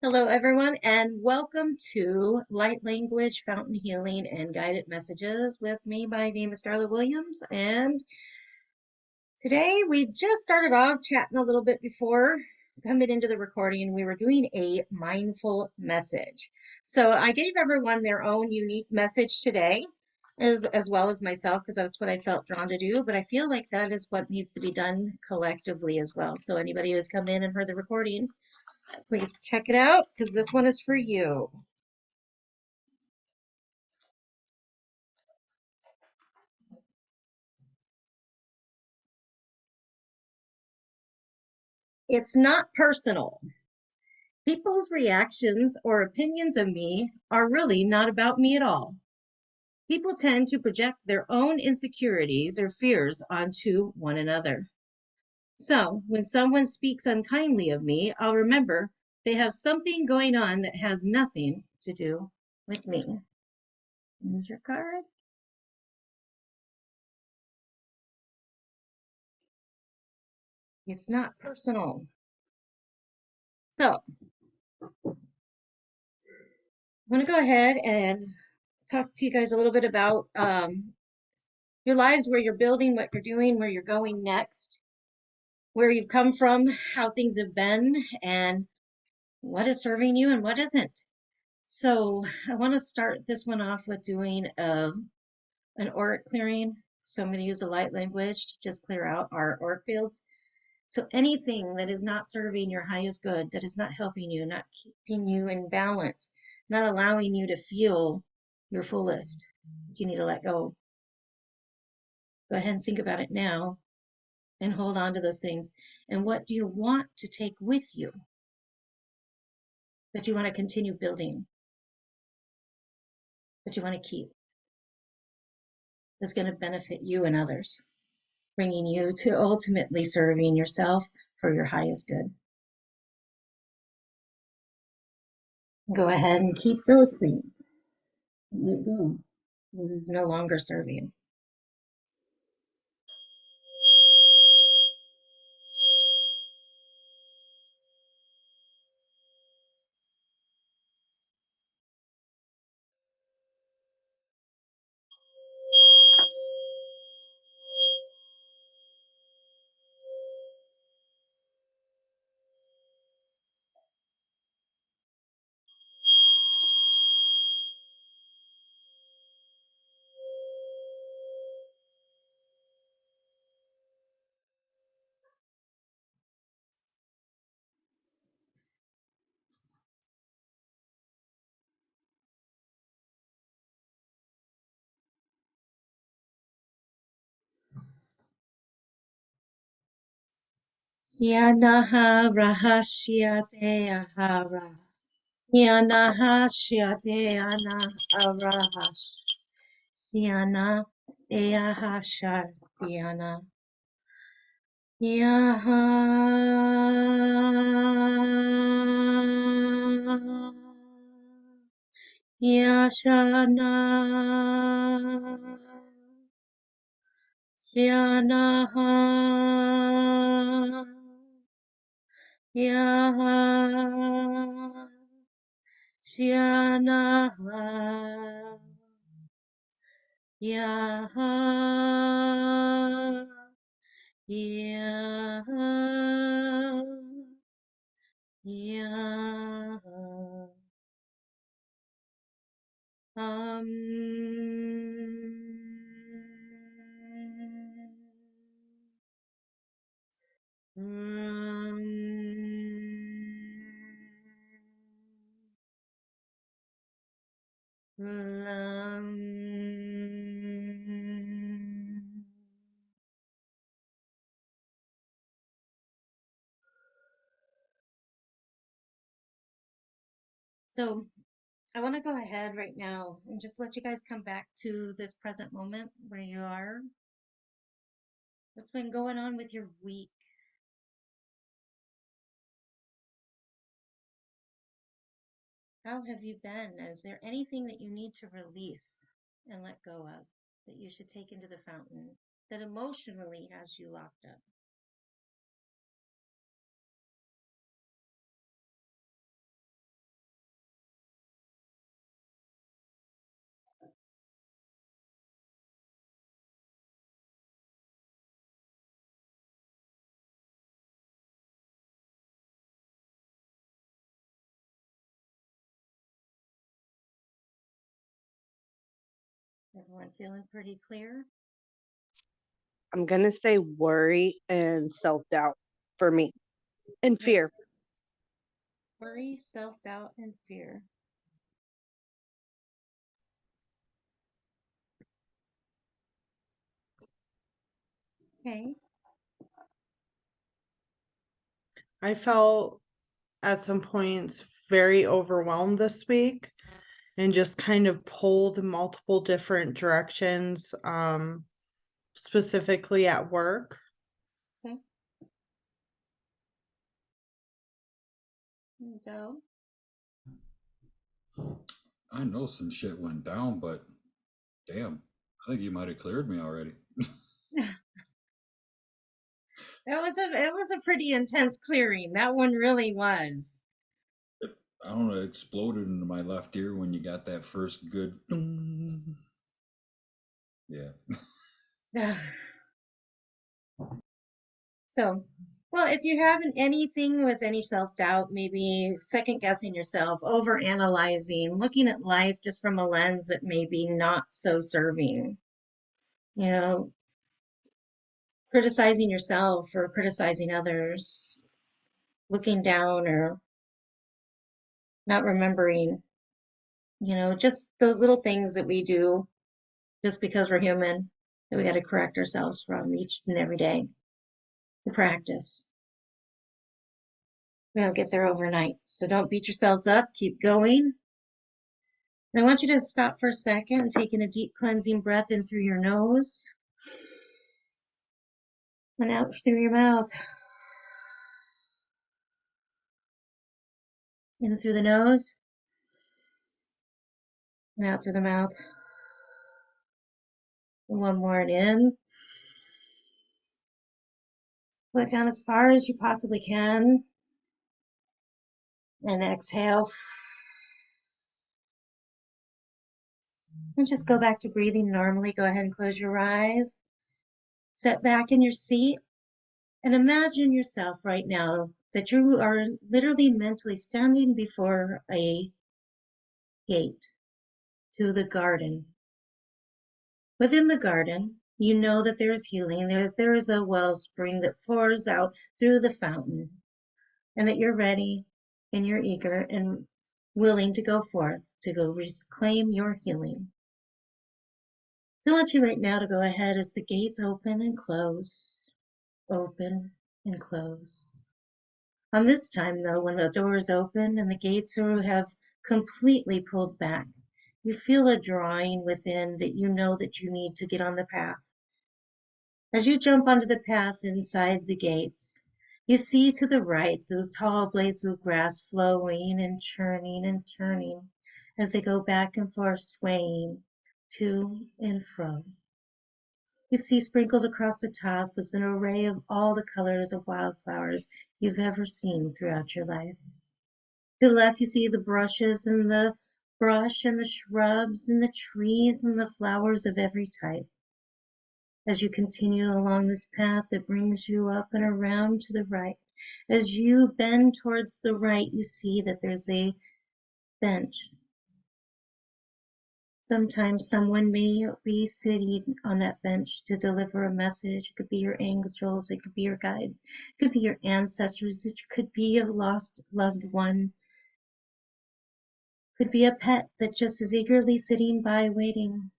Hello, everyone, and welcome to Light Language, Fountain Healing, and Guided Messages with me. My name is Darla Williams, and today we just started off chatting a little bit before coming into the recording. We were doing a mindful message. So I gave everyone their own unique message today, as well as myself, because that's what I felt drawn to do. But I feel like that is what needs to be done collectively as well. So anybody who's come in and heard the recording, please check it out because this one is for you. It's not personal. People's reactions or opinions of me are really not about me at all. People tend to project their own insecurities or fears onto one another. So when someone speaks unkindly of me, I'll remember they have something going on that has nothing to do with me. Here's your card. It's not personal. So I'm going to go ahead and talk to you guys a little bit about your lives, where you're building, what you're doing, where you're going next, where you've come from, how things have been, and what is serving you and what isn't. So I want to start this one off with doing an auric clearing. So I'm going to use a light language to just clear out our auric fields. So anything that is not serving your highest good, that is not helping you, not keeping you in balance, not allowing you to feel your fullest, you need to let go. Go ahead and think about it now and hold on to those things. And what do you want to take with you that you want to continue building, that you want to keep, that's going to benefit you and others, bringing you to ultimately serving yourself for your highest good? Go ahead and keep those things. Let go. It's no longer serving. Sianaha rahashiate ahara. Sianaha shiate ana arahash. Siana eahashatiana. Yaha. Yashana. Sianaha. Yaha. Sianaha. Yaha. Yaha. Yaha. Um. So I want to go ahead right now and just let you guys come back to this present moment where you are. What's been going on with your week? How have you been? Is there anything that you need to release and let go of that you should take into the fountain that emotionally has you locked up? Everyone feeling pretty clear? I'm going to say worry and self doubt for me and fear. Worry, self-doubt, and fear. Okay. I felt at some points very overwhelmed this week and just kind of pulled multiple different directions, specifically at work. Okay. There you go. I know some shit went down, but damn, I think you might have cleared me already. It was a pretty intense clearing. That one really was. I don't know, it exploded into my left ear when you got that first good. Yeah. So, well, if you're having anything with any self-doubt, maybe second guessing yourself, over analyzing, looking at life just from a lens that may be not so serving, you know, criticizing yourself or criticizing others, looking down or not remembering, just those little things that we do just because we're human that we got to correct ourselves from each and every day. It's a practice. We don't get there overnight. So don't beat yourselves up. Keep going. And I want you to stop for a second and taking a deep cleansing breath in through your nose and out through your mouth. In through the nose and out through the mouth. And one more in. Let down as far as you possibly can. And exhale. And just go back to breathing normally. Go ahead and close your eyes. Sit back in your seat and imagine yourself right now that you are literally mentally standing before a gate to the garden. Within the garden, you know that there is healing, that there is a wellspring that pours out through the fountain, and that you're ready and you're eager and willing to go forth to go reclaim your healing. So I want you right now to go ahead as the gates open and close, open and close. On this time, though, when the doors open and the gates have completely pulled back, you feel a drawing within that you know that you need to get on the path. As you jump onto the path inside the gates, you see to the right the tall blades of grass flowing and churning and turning as they go back and forth, swaying to and fro. You see sprinkled across the top is an array of all the colors of wildflowers you've ever seen throughout your life. To the left, you see the brushes and the brush and the shrubs and the trees and the flowers of every type. As you continue along this path that brings you up and around to the right, as you bend towards the right, you see that there's a bench. Sometimes someone may be sitting on that bench to deliver a message. It could be your angels, it could be your guides, it could be your ancestors, it could be a lost loved one, it could be a pet that just is eagerly sitting by waiting.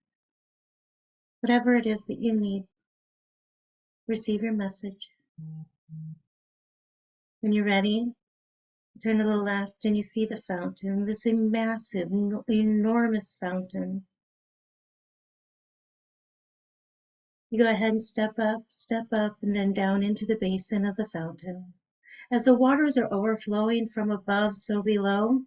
Whatever it is that you need, receive your message. When you're ready, turn to the left and you see the fountain, this massive, enormous fountain. You go ahead and step up, and then down into the basin of the fountain. As the waters are overflowing from above, so below,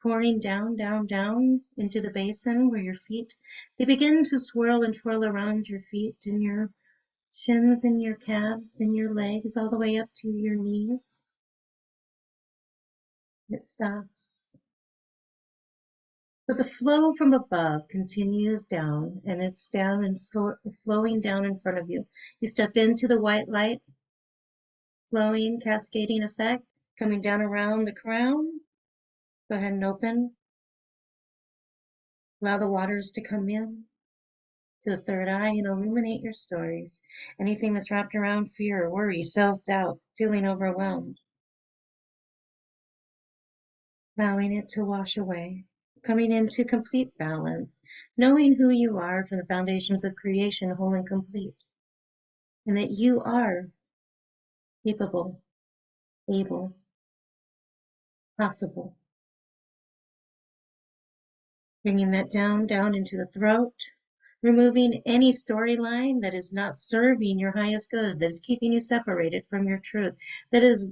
pouring down, down, down into the basin where your feet, they begin to swirl and twirl around your feet and your shins and your calves and your legs all the way up to your knees. It stops. But the flow from above continues down, and it's down and flowing down in front of you. You step into the white light, flowing, cascading effect, coming down around the crown. Go ahead and open. Allow the waters to come in. to the third eye and illuminate your stories. Anything that's wrapped around fear, worry, self-doubt, feeling overwhelmed. Allowing it to wash away. Coming into complete balance. Knowing who you are from the foundations of creation, whole and complete. And that you are capable, able, possible. Bringing that down into the throat, removing any storyline that is not serving your highest good, that is keeping you separated from your truth, that is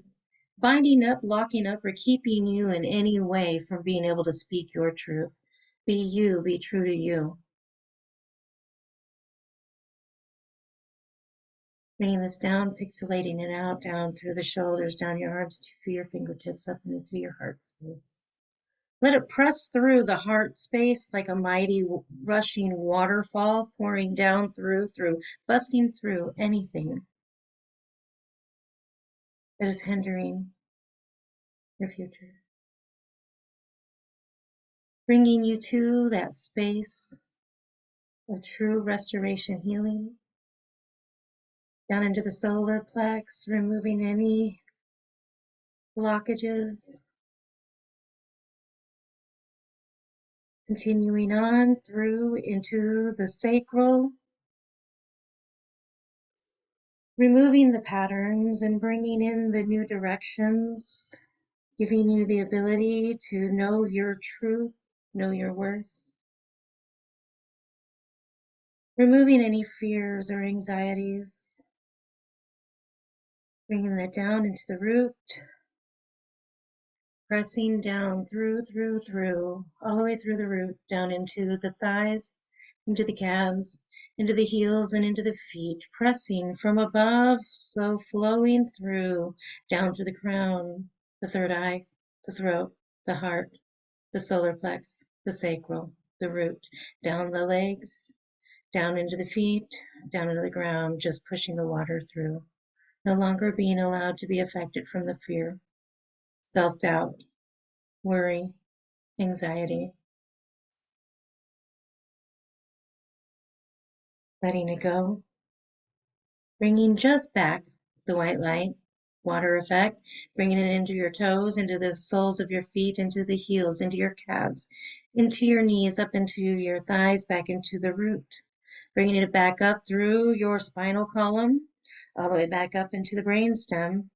binding up, locking up, or keeping you in any way from being able to speak your truth. Be you, be true to you. Bringing this down, pixelating it out, down through the shoulders, down your arms, to your fingertips, up into your heart space. Let it press through the heart space like a mighty rushing waterfall, pouring down through, busting through anything that is hindering your future. Bringing you to that space of true restoration healing, down into the solar plex, removing any blockages, continuing on through into the sacral, removing the patterns and bringing in the new directions, giving you the ability to know your truth, know your worth, removing any fears or anxieties, bringing that down into the root, pressing down through, all the way through the root, down into the thighs, into the calves, into the heels, and into the feet, pressing from above, so flowing through, down through the crown, the third eye, the throat, the heart, the solar plex, the sacral, the root, down the legs, down into the feet, down into the ground, just pushing the water through, no longer being allowed to be affected from the fear, self-doubt, worry, anxiety, letting it go, bringing just back the white light, water effect, bringing it into your toes, into the soles of your feet, into the heels, into your calves, into your knees, up into your thighs, back into the root, bringing it back up through your spinal column, all the way back up into the brainstem,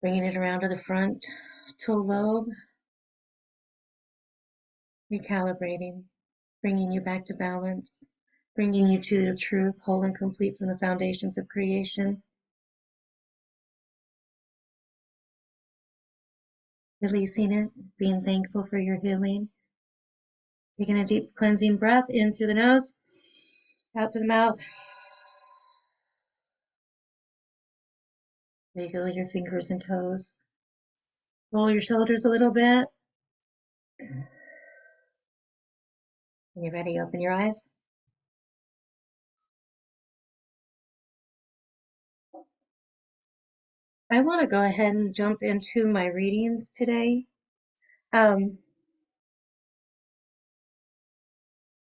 bringing it around to the front lobe, recalibrating, bringing you back to balance, bringing you to the truth, whole and complete from the foundations of creation, releasing it, being thankful for your healing, taking a deep cleansing breath in through the nose, out through the mouth. Wiggle your fingers and toes. Roll your shoulders a little bit. When you're ready, open your eyes. I want to go ahead and jump into my readings today. I'm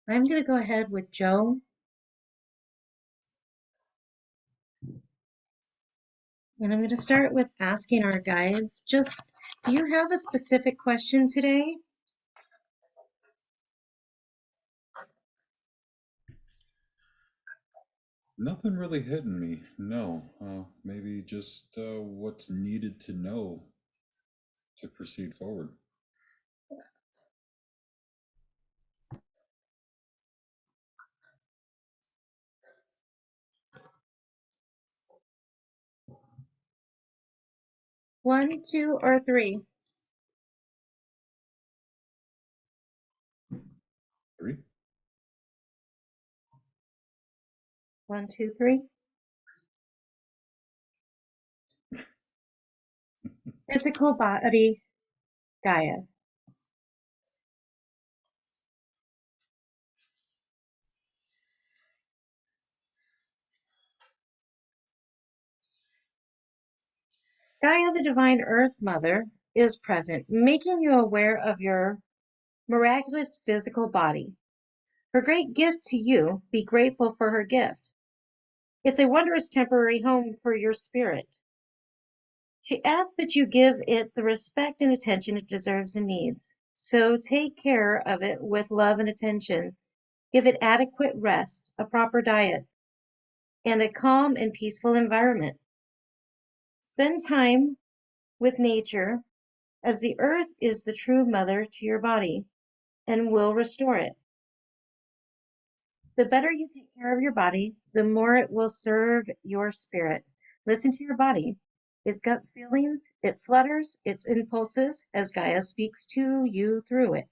going to go ahead with Joe. And I'm going to start with asking our guides, just, do you have a specific question today? Nothing really hitting me. No. Maybe just what's needed to know to proceed forward. One, two, or three? 3. One, two, three. Physical body, Gaia. Gaia, the divine earth mother, is present, making you aware of your miraculous physical body. Her great gift to you, be grateful for her gift. It's a wondrous temporary home for your spirit. She asks that you give it the respect and attention it deserves and needs. So take care of it with love and attention. Give it adequate rest, a proper diet, and a calm and peaceful environment. Spend time with nature, as the earth is the true mother to your body and will restore it. The better you take care of your body, the more it will serve your spirit. Listen to your body. It's got feelings, it flutters, its impulses as Gaia speaks to you through it.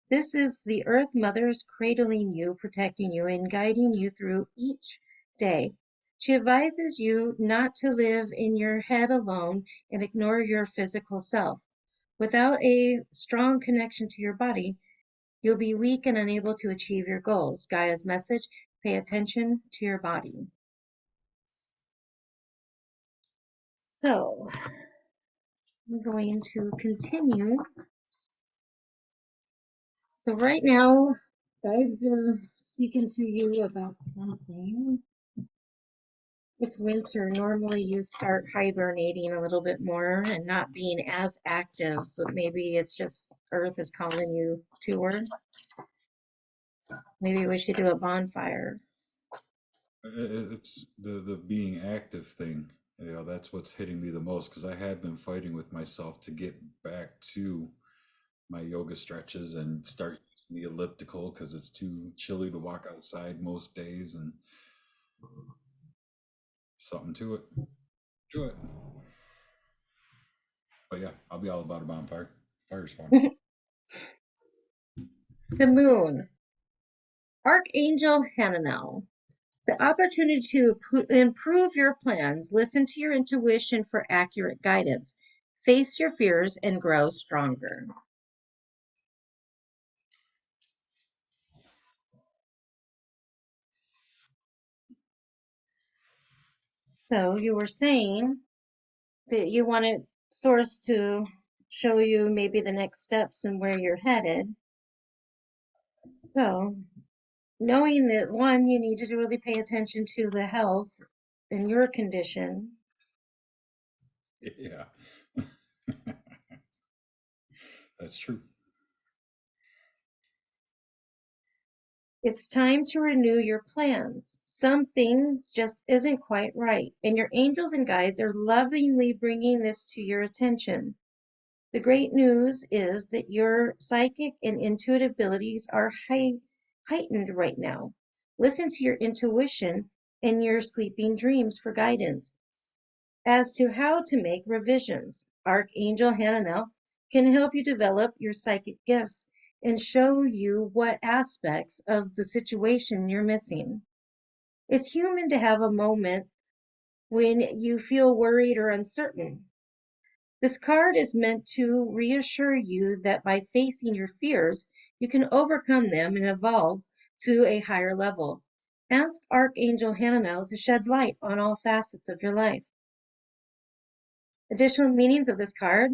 This is the Earth Mother's cradling you, protecting you, and guiding you through each day. She advises you not to live in your head alone and ignore your physical self. Without a strong connection to your body, you'll be weak and unable to achieve your goals. Gaia's message, pay attention to your body. So, I'm going to continue. So right now, guides are speaking to you about something. It's winter. Normally you start hibernating a little bit more and not being as active, but maybe it's just Earth is calling you to her. Maybe we should do a bonfire. It's the being active thing. You know, that's what's hitting me the most because I had been fighting with myself to get back to my yoga stretches and start using the elliptical because it's too chilly to walk outside most days and something to it. To it. But yeah, I'll be all about a bonfire. Fire's fun. The moon. Archangel Hananel. The opportunity to improve your plans. Listen to your intuition for accurate guidance. Face your fears and grow stronger. So you were saying that you wanted Source to show you maybe the next steps and where you're headed. So knowing that one, you need to really pay attention to the health in your condition. Yeah. That's true. It's time to renew your plans. Some things just isn't quite right, and your angels and guides are lovingly bringing this to your attention. The great news is that your psychic and intuitive abilities are heightened right now. Listen to your intuition and your sleeping dreams for guidance as to how to make revisions. Archangel Hananel can help you develop your psychic gifts and show you what aspects of the situation you're missing. It's human to have a moment when you feel worried or uncertain. This card is meant to reassure you that by facing your fears, you can overcome them and evolve to a higher level. Ask Archangel Hananel to shed light on all facets of your life. Additional meanings of this card: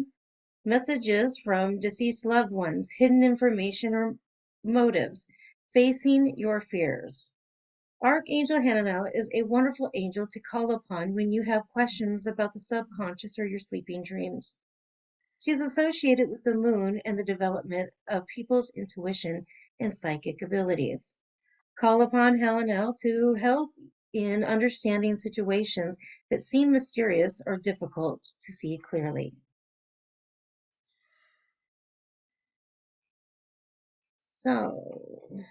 messages from deceased loved ones, hidden information or motives, facing your fears. Archangel Hananel is a wonderful angel to call upon when you have questions about the subconscious or your sleeping dreams. She is associated with the moon and the development of people's intuition and psychic abilities. Call upon Hananel to help in understanding situations that seem mysterious or difficult to see clearly. So,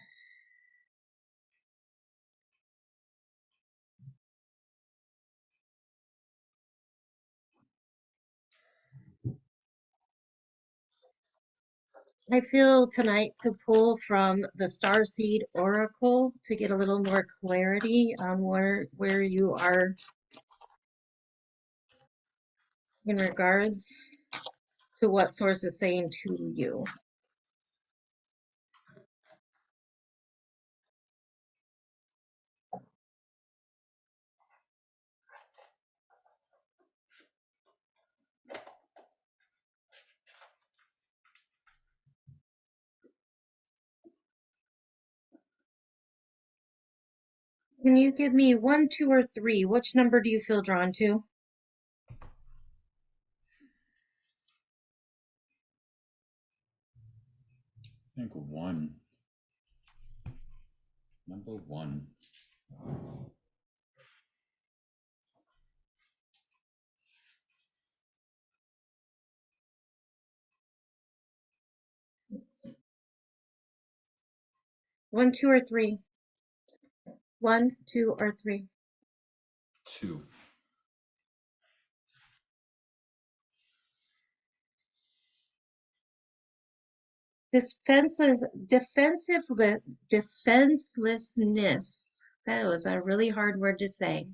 I feel tonight to pull from the Starseed Oracle to get a little more clarity on where you are in regards to what Source is saying to you. Can you give me 1, 2, or 3? Which number do you feel drawn to? I think one. Number one. One, 2, or 3? 1, 2, or 3? Two. Defenselessness. That was a really hard word to say.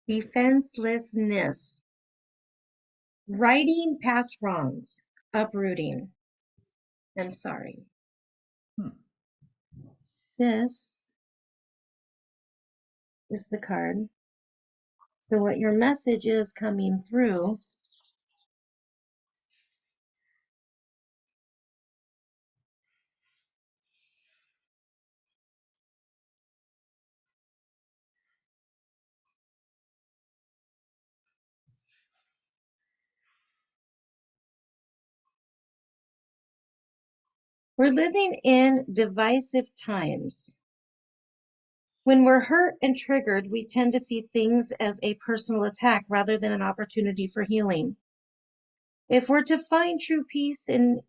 Defenselessness. Righting past wrongs. Uprooting. I'm sorry. Hmm. This is the card. So what your message is coming through we're living in divisive times. When we're hurt and triggered, we tend to see things as a personal attack rather than an opportunity for healing. If we're to find true peace and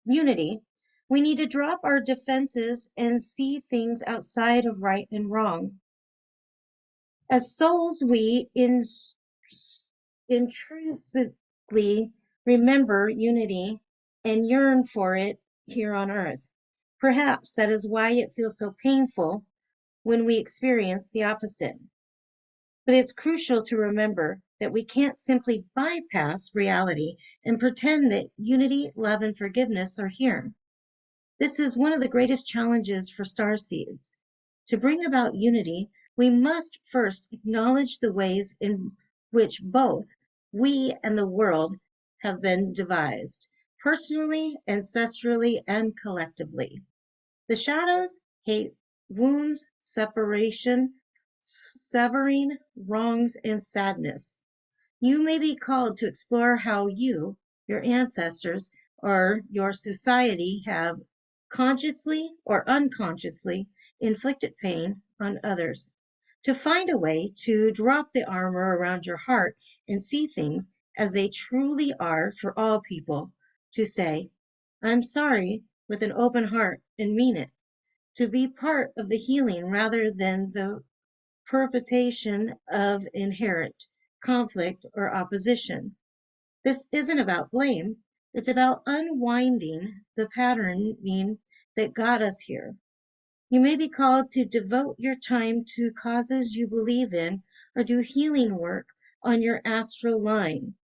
unity, we need to drop our defenses and see things outside of right and wrong. As souls, we intrinsically remember unity and yearn for it here on earth. Perhaps that is why it feels so painful when we experience the opposite. But it's crucial to remember that we can't simply bypass reality and pretend that unity, love, and forgiveness are here. This is one of the greatest challenges for starseeds. To bring about unity, we must first acknowledge the ways in which both we and the world have been devised, personally, ancestrally, and collectively. The shadows, hate, wounds, separation, severing, wrongs, and sadness. You may be called to explore how you, your ancestors, or your society have consciously or unconsciously inflicted pain on others. To find a way to drop the armor around your heart and see things as they truly are for all people. To say, I'm sorry with an open heart and mean it. To be part of the healing rather than the perpetuation of inherent conflict or opposition. This isn't about blame, it's about unwinding the patterning that got us here. You may be called to devote your time to causes you believe in or do healing work on your astral line.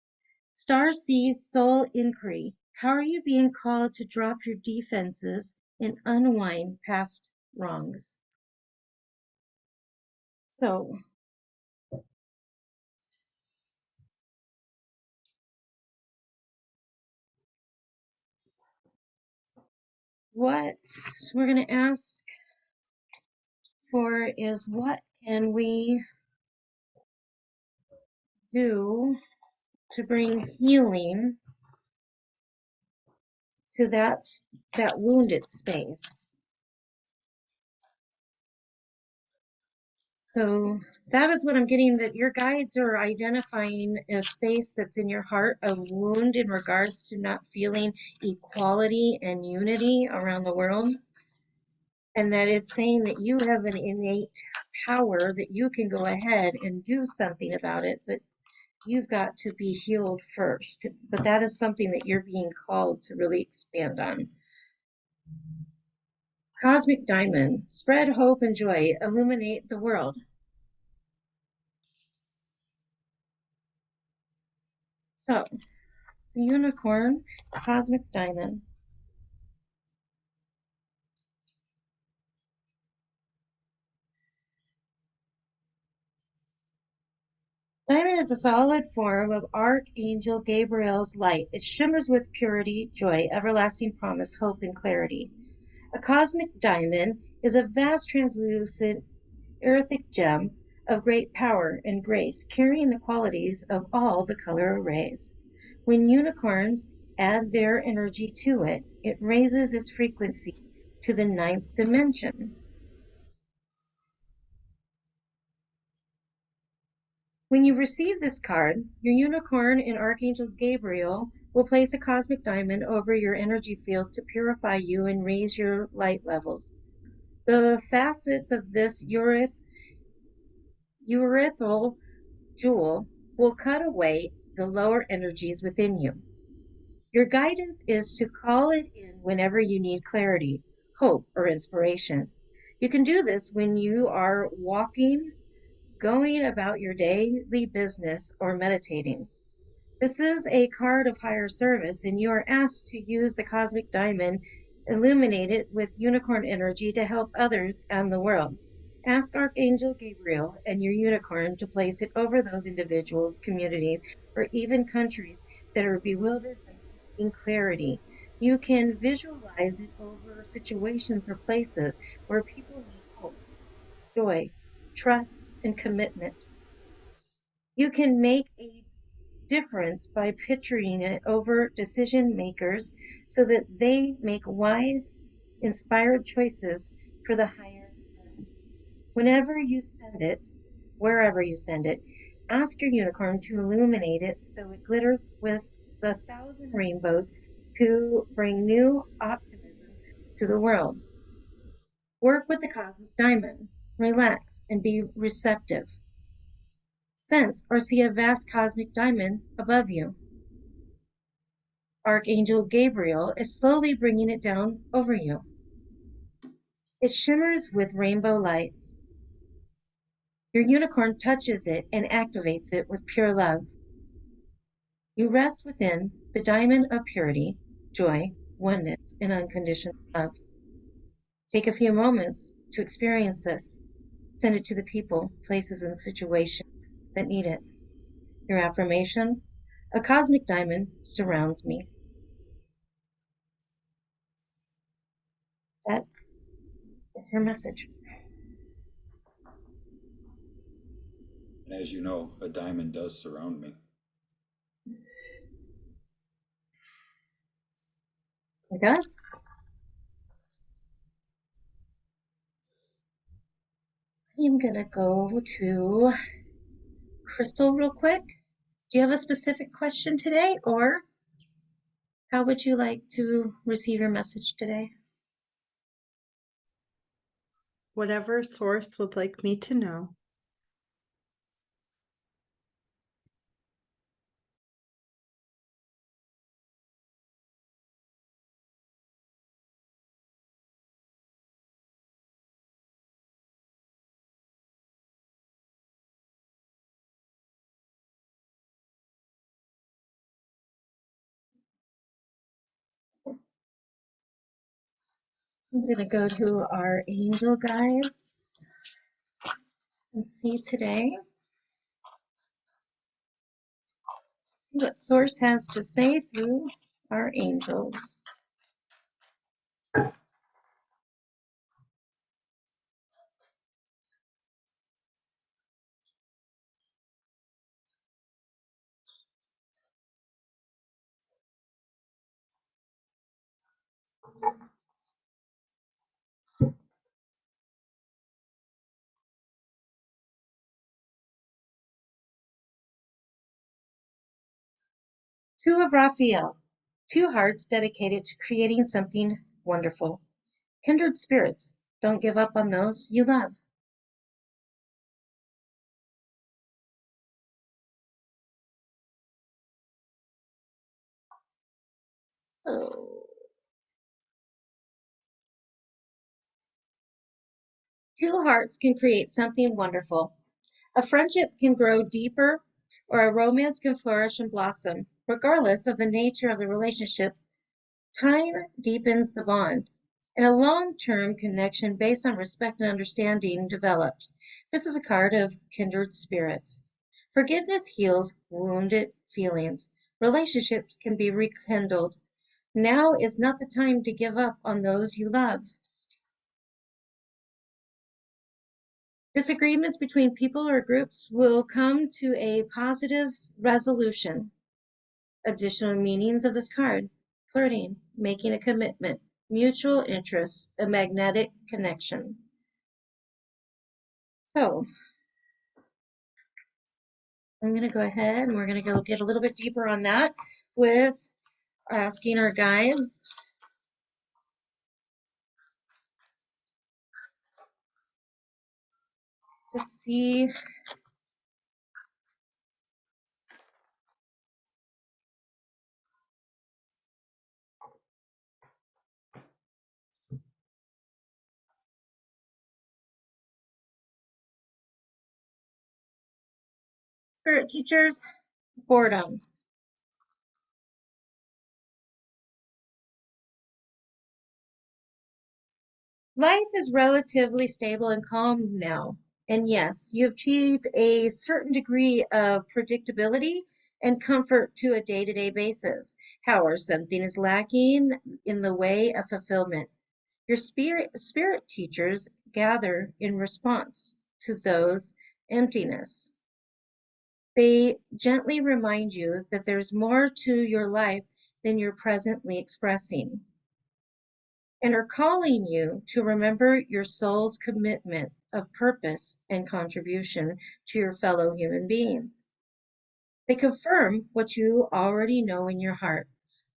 Starseed Soul Inquiry. How are you being called to drop your defenses and unwind past wrongs? So, what we're going to ask for is what can we do to bring healing to that wounded space. So that is what I'm getting, that your guides are identifying a space that's in your heart, a wound in regards to not feeling equality and unity around the world. And that it's saying that you have an innate power that you can go ahead and do something about it, but you've got to be healed first. But that is something that you're being called to really expand on. Cosmic Diamond, spread hope and joy, illuminate the world. So, the unicorn, Cosmic Diamond. Diamond is a solid form of Archangel Gabriel's light. It shimmers with purity, joy, everlasting promise, hope, and clarity. A cosmic diamond is a vast translucent earthic gem of great power and grace, carrying the qualities of all the color arrays. When unicorns add their energy to it, it raises its frequency to the 9th dimension. When you receive this card, your unicorn and Archangel Gabriel will place a cosmic diamond over your energy fields to purify you and raise your light levels. The facets of this urethral jewel will cut away the lower energies within you. Your guidance is to call it in whenever you need clarity, hope, or inspiration. You can do this when you are walking, going about your daily business, or meditating. This is a card of higher service, and you are asked to use the cosmic diamond illuminated with unicorn energy to help others and the world. Ask Archangel Gabriel and your unicorn to place it over those individuals, communities, or even countries that are bewildered and seeking clarity. You can visualize it over situations or places where people need hope, joy, trust, and commitment. You can make a difference by picturing it over decision makers so that they make wise, inspired choices for the highest good. Whenever you send it, wherever you send it, ask your unicorn to illuminate it so it glitters with the 1,000 rainbows to bring new optimism to the world. Work with the cosmic diamond. Relax and be receptive. Sense or see a vast cosmic diamond above you. Archangel Gabriel is slowly bringing it down over you. It shimmers with rainbow lights. Your unicorn touches it and activates it with pure love. You rest within the diamond of purity, joy, oneness, and unconditional love. Take a few moments to experience this. Send it to the people, places, and situations that need it. Your affirmation: a cosmic diamond surrounds me. That is your message. And as you know, a diamond does surround me. Okay. I'm gonna go to Crystal real quick. Do you have a specific question today, or how would you like to receive your message today? Whatever source would like me to know. I'm gonna go to our angel guides and see today. See what source has to say through our angels. Two of Raphael, two hearts dedicated to creating something wonderful. Kindred spirits, don't give up on those you love. So, two hearts can create something wonderful. A friendship can grow deeper, or a romance can flourish and blossom. Regardless of the nature of the relationship, time deepens the bond, and a long-term connection based on respect and understanding develops. This is a card of kindred spirits. Forgiveness heals wounded feelings. Relationships can be rekindled. Now is not the time to give up on those you love. Disagreements between people or groups will come to a positive resolution. Additional meanings of this card: flirting, making a commitment, mutual interest, a magnetic connection. So I'm going to go ahead and we're going to go get a little bit deeper on that with asking our guides to see spirit teachers, boredom. Life is relatively stable and calm now. And yes, you've achieved a certain degree of predictability and comfort to a day-to-day basis. However, something is lacking in the way of fulfillment. Your spirit teachers gather in response to those emptiness. They gently remind you that there's more to your life than you're presently expressing, and are calling you to remember your soul's commitment of purpose and contribution to your fellow human beings. They confirm what you already know in your heart.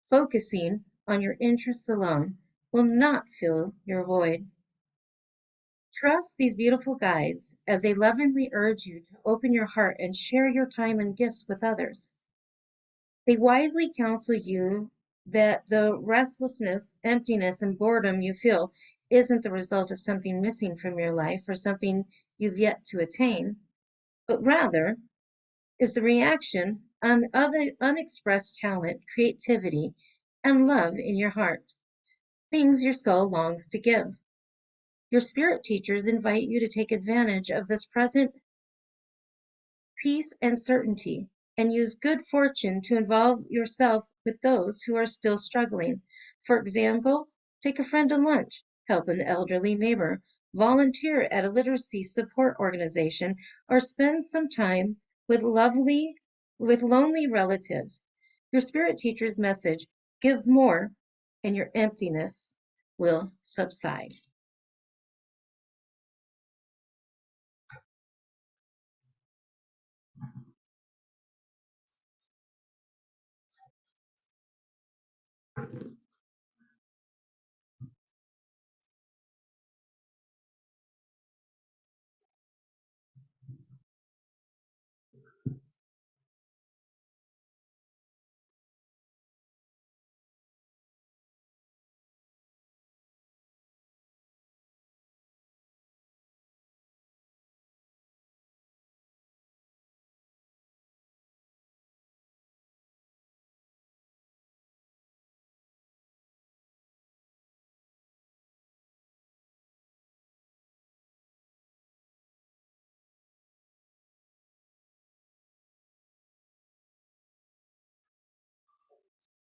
Focusing on your interests alone will not fill your void. Trust these beautiful guides as they lovingly urge you to open your heart and share your time and gifts with others. They wisely counsel you that the restlessness, emptiness, and boredom you feel isn't the result of something missing from your life or something you've yet to attain, but rather is the reaction of an unexpressed talent, creativity, and love in your heart, things your soul longs to give. Your spirit teachers invite you to take advantage of this present peace and certainty, and use good fortune to involve yourself with those who are still struggling. For example, take a friend to lunch, help an elderly neighbor, volunteer at a literacy support organization, or spend some time with lonely relatives. Your spirit teacher's message: give more, and your emptiness will subside.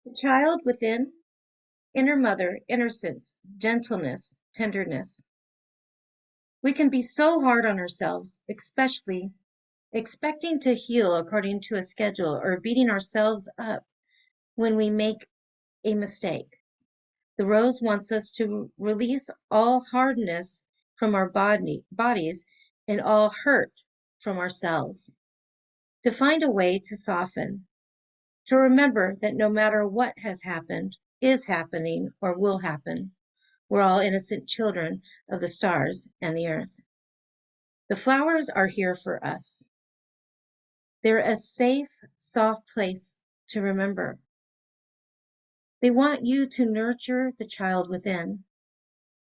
The child within, inner mother, innocence, gentleness, tenderness. We can be so hard on ourselves, especially expecting to heal according to a schedule or beating ourselves up when we make a mistake. The rose wants us to release all hardness from our bodies and all hurt from ourselves, to find a way to soften, to remember that no matter what has happened, is happening, or will happen, we're all innocent children of the stars and the earth. The flowers are here for us. They're a safe, soft place to remember. They want you to nurture the child within.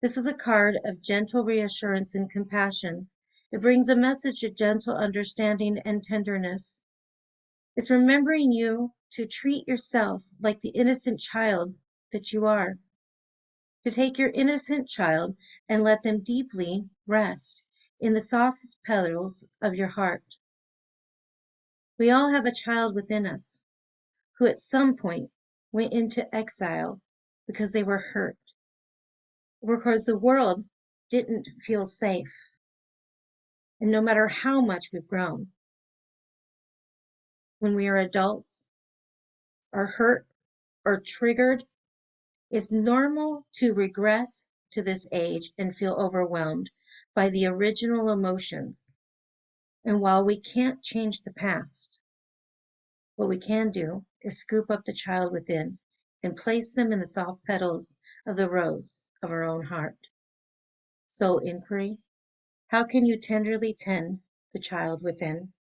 This is a card of gentle reassurance and compassion. It brings a message of gentle understanding and tenderness. It's remembering you to treat yourself like the innocent child that you are. To take your innocent child and let them deeply rest in the softest petals of your heart. We all have a child within us who at some point went into exile because they were hurt, because the world didn't feel safe. And no matter how much we've grown, when we are adults, are hurt or triggered, it's normal to regress to this age and feel overwhelmed by the original emotions. And while we can't change the past, what we can do is scoop up the child within and place them in the soft petals of the rose of our own heart. So, inquiry, how can you tenderly tend the child within?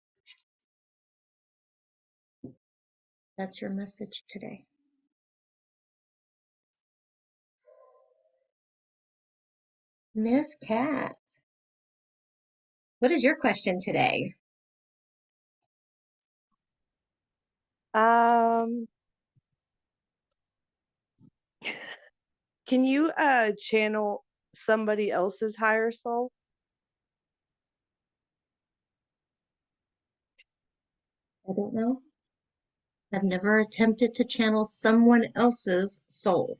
That's your message today. Miss Cat, what is your question today? Um, can you channel somebody else's higher soul? I don't know. I've never attempted to channel someone else's soul.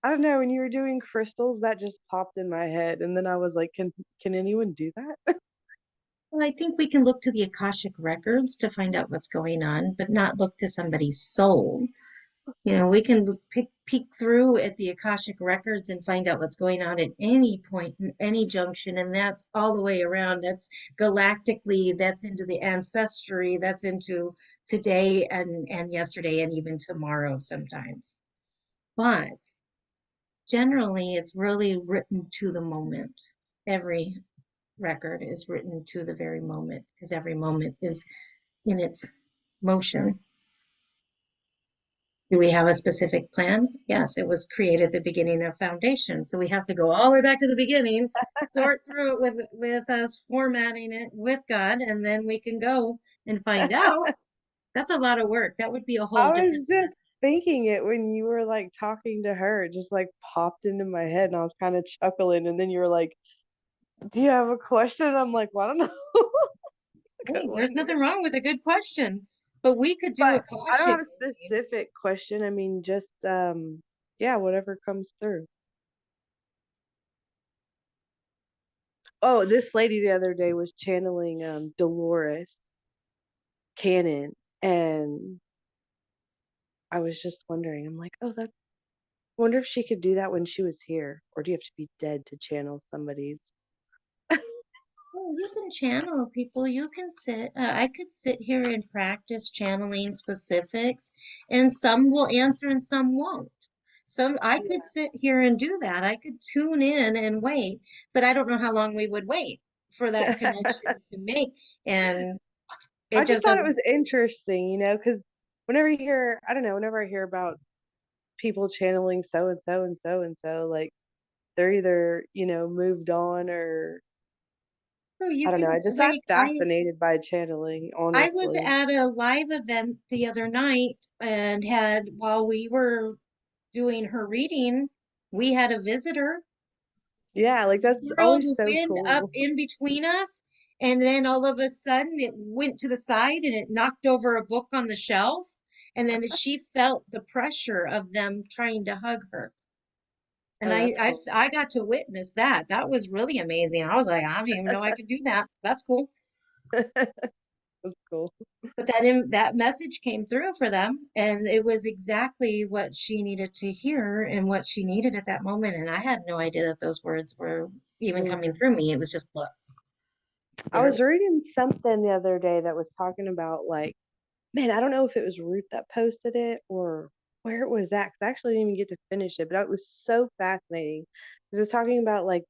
I don't know, when you were doing crystals, that just popped in my head, and then I was like, can anyone do that? Well, I think we can look to the Akashic records to find out what's going on, but not look to somebody's soul. We can peek through at the Akashic records and find out what's going on at any point in any junction, and that's all the way around. That's galactically, that's into the ancestry, that's into today and yesterday and even tomorrow sometimes. But generally, it's really written to the moment. Every record is written to the very moment because every moment is in its motion. Do we have a specific plan? Yes, it was created at the beginning of foundation. So we have to go all the way back to the beginning, sort through it with us formatting it with God, and then we can go and find out. That's a lot of work. That would be a whole I different was just thinking it when you were like talking to her, it just like popped into my head, and I was kind of chuckling, and then you were like, "Do you have a question?" I'm like, "Well, I don't know." Good Hey, there's one. nothing wrong with a good question, but we could do a But I don't Akashic have a specific question. I mean, just yeah, whatever comes through. Oh, this lady the other day was channeling Dolores Cannon, and I was just wondering, I'm like, oh, that's wonder if she could do that when she was here, or do you have to be dead to channel somebody's? Oh, you can channel people. You can sit. I could sit here and practice channeling specifics, and some will answer and some won't. Some I could sit here and do that. I could tune in and wait, but I don't know how long we would wait for that connection to make. And I it just just thought it doesn't. was interesting, because whenever you hear, I don't know, whenever I hear about people channeling so and so and so and so, like they're either, moved on or Oh, you I don't know. can I just got like fascinated by channeling, I was honestly. at a live event the other night and had while we were doing her reading, we had a visitor. Yeah, like that's Whirled always so wind up cool. in between us, and then all of a sudden it went to the side and it knocked over a book on the shelf. And then she felt the pressure of them trying to hug her. And Oh, I, that's I, cool. I got to witness that. That was really amazing. I was like, I didn't even know I could do that. That's cool. That's cool. But that message came through for them, and it was exactly what she needed to hear and what she needed at that moment. And I had no idea that those words were even Yeah. coming through me. It was just blah. I There. was reading something the other day that was talking about like, man, I don't know if it was Ruth that posted it or where it was at, 'cause I actually didn't even get to finish it, but it was so fascinating. Because it's talking about like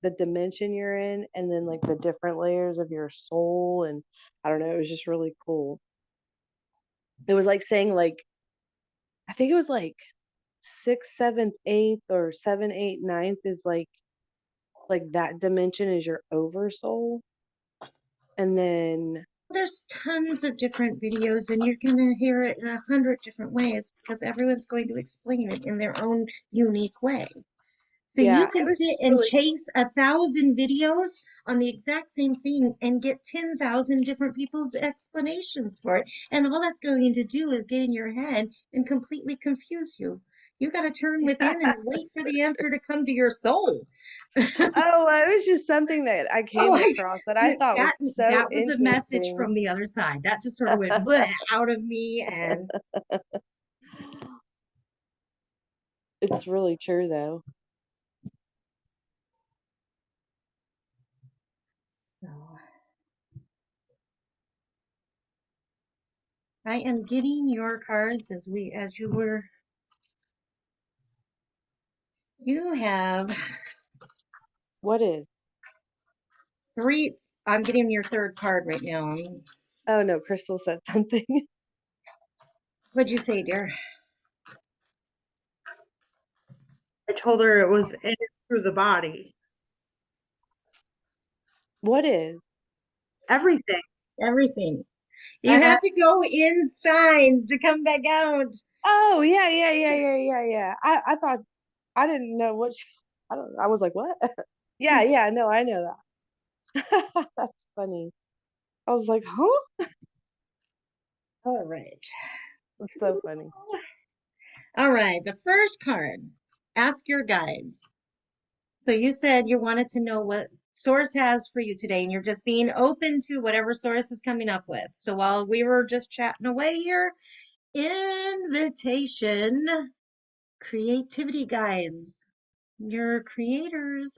the dimension you're in and then like the different layers of your soul. And I don't know, it was just really cool. It was like saying like, I think it was like sixth, seventh, eighth, or seven, eight, ninth is like that dimension is your oversoul. And then There's tons of different videos, and you're going to hear it in 100 different ways because everyone's going to explain it in their own unique way. So yeah, you it can was sit just and really chase 1,000 videos on the exact same thing and get 10,000 different people's explanations for it. And all that's going to do is get in your head and completely confuse you. You got to turn within and wait for the answer to come to your soul. Oh, well, it was just something that I came Oh, across that I thought was so that was a message interesting. from the other side. That just sort of went bleh out of me, and It's really true though. so I am getting your cards as you were. You have What is? three. I'm getting your third card right now. Oh no, Crystal said something. What'd you say, dear? I told her it was in through the body. What is? Everything. Everything. You have to go inside to come back out. Oh yeah. I thought I didn't know what I don't I was like, what? Yeah, no, I know that. That's funny. I was like, huh? All right. That's so funny. All right. The first card. Ask your guides. So you said you wanted to know what source has for you today, and you're just being open to whatever source is coming up with. So while we were just chatting away here, invitation, creativity guides. Your creators,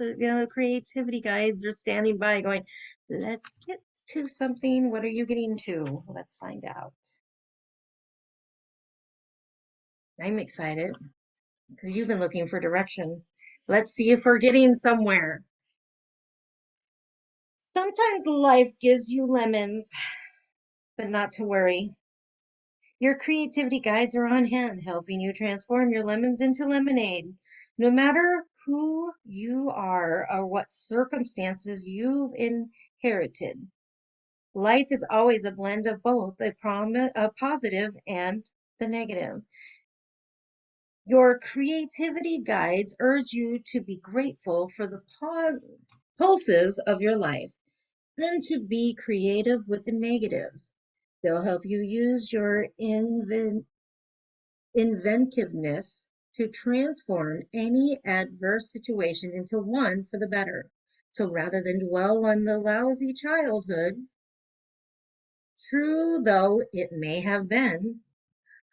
creativity guides are standing by going, let's get to something. What are you getting to? Let's find out. I'm excited because you've been looking for direction. Let's see if we're getting somewhere. Sometimes life gives you lemons, but not to worry. Your creativity guides are on hand, helping you transform your lemons into lemonade. No matter who you are or what circumstances you've inherited, life is always a blend of both a positive and the negative. Your creativity guides urge you to be grateful for the pulses of your life, then to be creative with the negatives. They'll help you use your inventiveness to transform any adverse situation into one for the better. So rather than dwell on the lousy childhood, true though it may have been,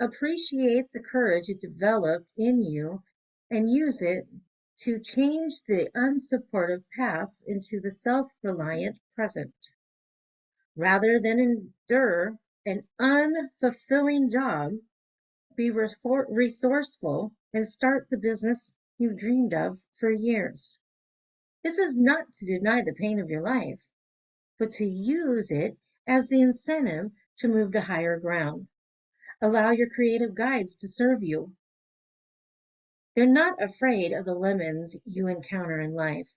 appreciate the courage it developed in you and use it to change the unsupportive past into the self-reliant present. Rather than endure an unfulfilling job, be resourceful and start the business you've dreamed of for years. This is not to deny the pain of your life, but to use it as the incentive to move to higher ground. Allow your creative guides to serve you. They're not afraid of the lemons you encounter in life.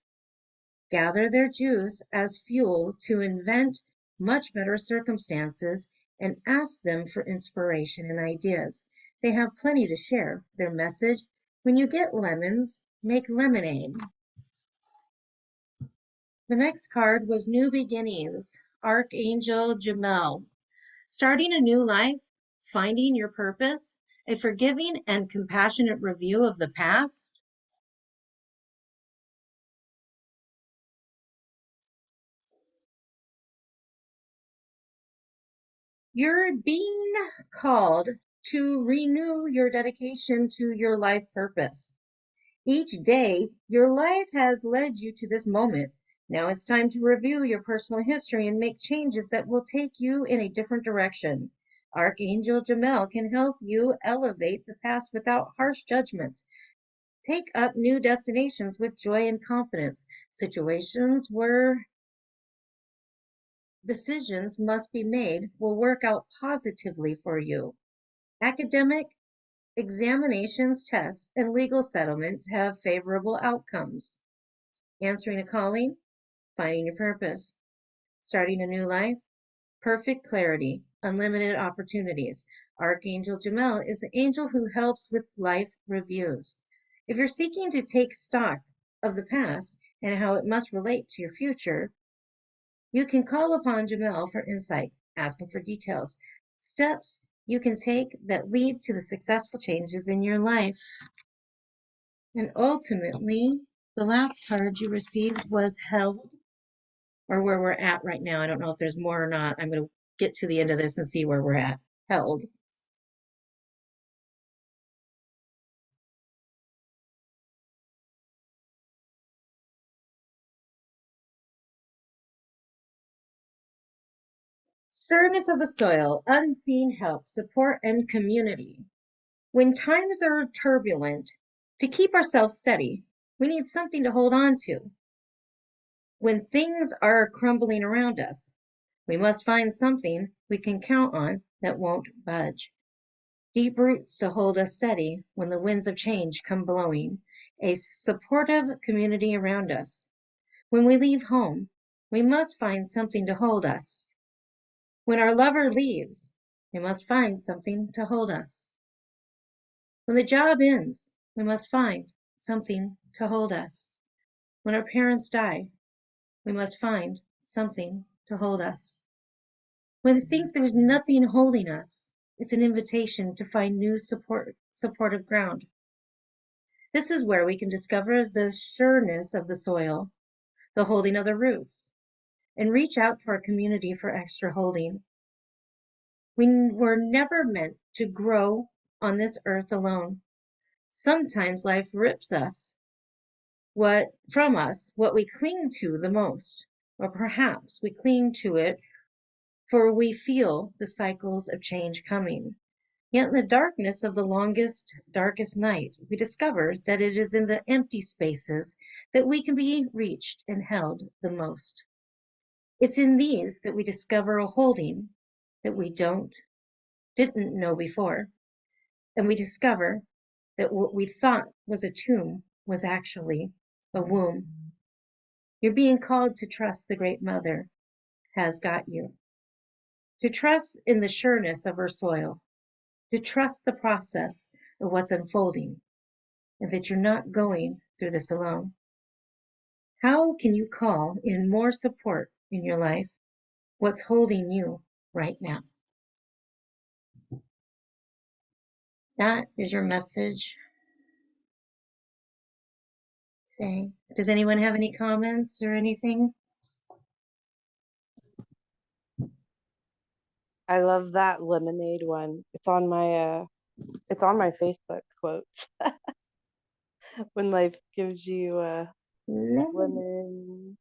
Gather their juice as fuel to invent much better circumstances and ask them for inspiration and ideas. They have plenty to share. Their message: when you get lemons, make lemonade. The next card was New Beginnings, Archangel Jamel. Starting a new life, finding your purpose, a forgiving and compassionate review of the past. You're being called to renew your dedication to your life purpose. Each day, your life has led you to this moment. Now it's time to review your personal history and make changes that will take you in a different direction. Archangel Jamel can help you elevate the past without harsh judgments. Take up new destinations with joy and confidence. Situations where decisions must be made will work out positively for you. Academic examinations, tests, and legal settlements have favorable outcomes. Answering a calling, finding your purpose, starting a new life, perfect clarity, unlimited opportunities. Archangel Jamel is the angel who helps with life reviews. If you're seeking to take stock of the past and how it must relate to your future, you can call upon Jamel for insight, asking for details, steps you can take that lead to the successful changes in your life. And ultimately, the last card you received was held, or where we're at right now. I don't know if there's more or not. I'm going to get to the end of this and see where we're at. Held. Sureness of the soil, unseen help, support, and community. When times are turbulent, to keep ourselves steady, we need something to hold on to. When things are crumbling around us, we must find something we can count on that won't budge. Deep roots to hold us steady when the winds of change come blowing, a supportive community around us. When we leave home, we must find something to hold us. When our lover leaves, we must find something to hold us. When the job ends, we must find something to hold us. When our parents die, we must find something to hold us. When we think there's nothing holding us, it's an invitation to find new supportive ground. This is where we can discover the sureness of the soil, the holding of the roots, and reach out to our community for extra holding. We were never meant to grow on this earth alone. Sometimes life rips us from us what we cling to the most, or perhaps we cling to it for we feel the cycles of change coming. Yet in the darkness of the longest, darkest night, we discover that it is in the empty spaces that we can be reached and held the most. It's in these that we discover a holding that we didn't know before. And we discover that what we thought was a tomb was actually a womb. You're being called to trust the Great Mother has got you, to trust in the sureness of her soil, to trust the process of what's unfolding, and that you're not going through this alone. How can you call in more support in your life? What's holding you right now? That is your message. Okay. Does anyone have any comments or anything? I love that lemonade one. It's on my Facebook quote. When life gives you a lemon.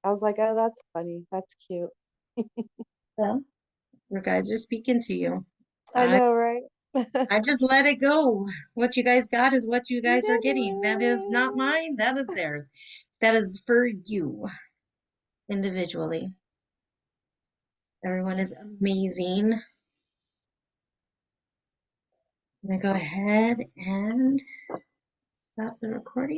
I was like, oh, that's funny. That's cute. Well, you guys are speaking to you. I know, right? I just let it go. What you guys got is what you guys are getting. That is not Yay! mine. That is theirs. That is for you individually. Everyone is amazing. I'm gonna go ahead and stop the recording.